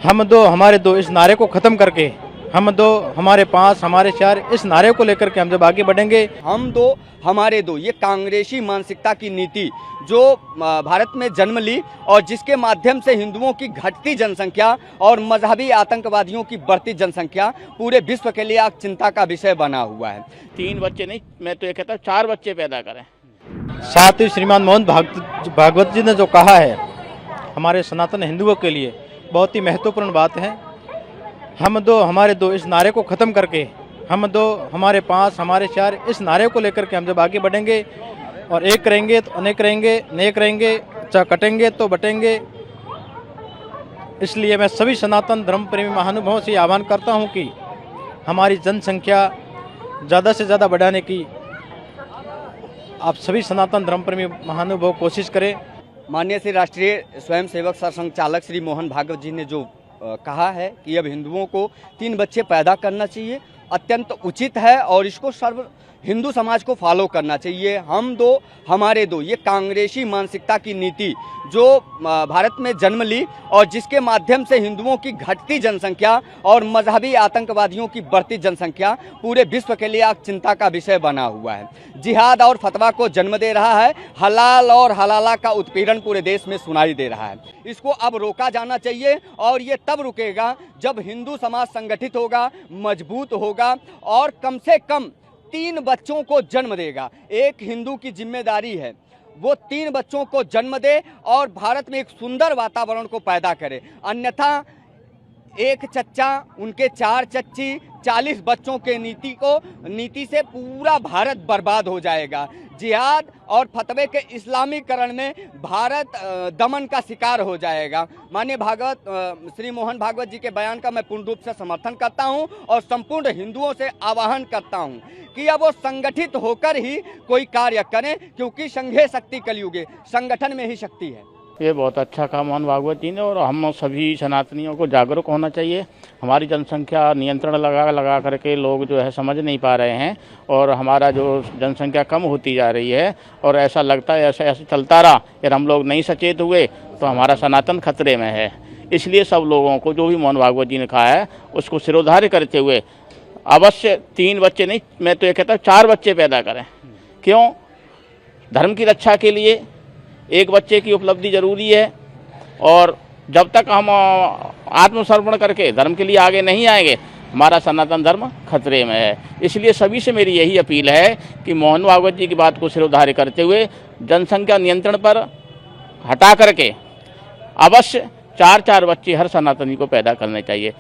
हम दो हमारे दो इस नारे को ख़त्म करके हम दो हमारे पांच हमारे चार इस नारे को लेकर के हम जब आगे बढ़ेंगे। हम दो हमारे दो, ये कांग्रेसी मानसिकता की नीति जो भारत में जन्म ली और जिसके माध्यम से हिंदुओं की घटती जनसंख्या और मजहबी आतंकवादियों की बढ़ती जनसंख्या पूरे विश्व के लिए आज चिंता का विषय बना हुआ है। 3 बच्चे नहीं, मैं तो ये कहता हूँ 4 बच्चे पैदा करें। साथ ही श्रीमान मोहन भागवत जी ने जो कहा है हमारे सनातन हिंदुओं के लिए बहुत ही महत्वपूर्ण बात है। हम दो हमारे दो इस नारे को ख़त्म करके हम दो हमारे पांच हमारे चार इस नारे को लेकर के हम जब आगे बढ़ेंगे और एक रहेंगे तो अनेक रहेंगे, नेक रहेंगे, चाहे कटेंगे तो बटेंगे। इसलिए मैं सभी सनातन धर्म प्रेमी महानुभावों से आह्वान करता हूं कि हमारी जनसंख्या ज़्यादा से ज़्यादा बढ़ाने की आप सभी सनातन धर्म प्रेमी महानुभाव कोशिश करें। माननीय श्री राष्ट्रीय स्वयंसेवक संचालक श्री मोहन भागवत जी ने जो कहा है कि अब हिंदुओं को 3 बच्चे पैदा करना चाहिए, अत्यंत उचित है और इसको सर्व हिंदू समाज को फॉलो करना चाहिए। हम दो हमारे दो, ये कांग्रेसी मानसिकता की नीति जो भारत में जन्म ली और जिसके माध्यम से हिंदुओं की घटती जनसंख्या और मजहबी आतंकवादियों की बढ़ती जनसंख्या पूरे विश्व के लिए आज चिंता का विषय बना हुआ है। जिहाद और फतवा को जन्म दे रहा है, हलाल और हलाला का उत्पीड़न पूरे देश में सुनाई दे रहा है। इसको अब रोका जाना चाहिए और ये तब रुकेगा जब हिंदू समाज संगठित होगा, मजबूत होगा और कम से कम 3 बच्चों को जन्म देगा। एक हिंदू की जिम्मेदारी है वो 3 बच्चों को जन्म दे और भारत में एक सुंदर वातावरण को पैदा करे, अन्यथा एक चच्चा उनके 4 चच्ची 40 बच्चों के नीति से पूरा भारत बर्बाद हो जाएगा। जिहाद और फतवे के इस्लामीकरण में भारत दमन का शिकार हो जाएगा। माननीय श्री मोहन भागवत जी के बयान का मैं पूर्ण रूप से समर्थन करता हूं और संपूर्ण हिंदुओं से आह्वान करता हूं कि अब वो संगठित होकर ही कोई कार्य करें, क्योंकि संघे शक्ति कलयुगे, संगठन में ही शक्ति है। ये बहुत अच्छा काम मोहन भागवत जी ने, और हम सभी सनातनियों को जागरूक होना चाहिए। हमारी जनसंख्या नियंत्रण लगा करके लोग जो है समझ नहीं पा रहे हैं और हमारा जो जनसंख्या कम होती जा रही है और ऐसा लगता है ऐसे चलता रहा यार हम लोग नहीं सचेत हुए तो हमारा सनातन खतरे में है। इसलिए सब लोगों को जो भी मोहन भागवत जी ने कहा है उसको सिरोधार्य करते हुए अवश्य 3 बच्चे नहीं, मैं तो ये कहता हूँ 4 बच्चे पैदा करें। क्यों? धर्म की रक्षा के लिए 1 बच्चे की उपलब्धि जरूरी है और जब तक हम आत्मसमर्पण करके धर्म के लिए आगे नहीं आएंगे हमारा सनातन धर्म खतरे में है। इसलिए सभी से मेरी यही अपील है कि मोहन भागवत जी की बात को सिरोधार्य करते हुए जनसंख्या नियंत्रण पर हटा करके अवश्य 4-4 बच्चे हर सनातनी को पैदा करने चाहिए।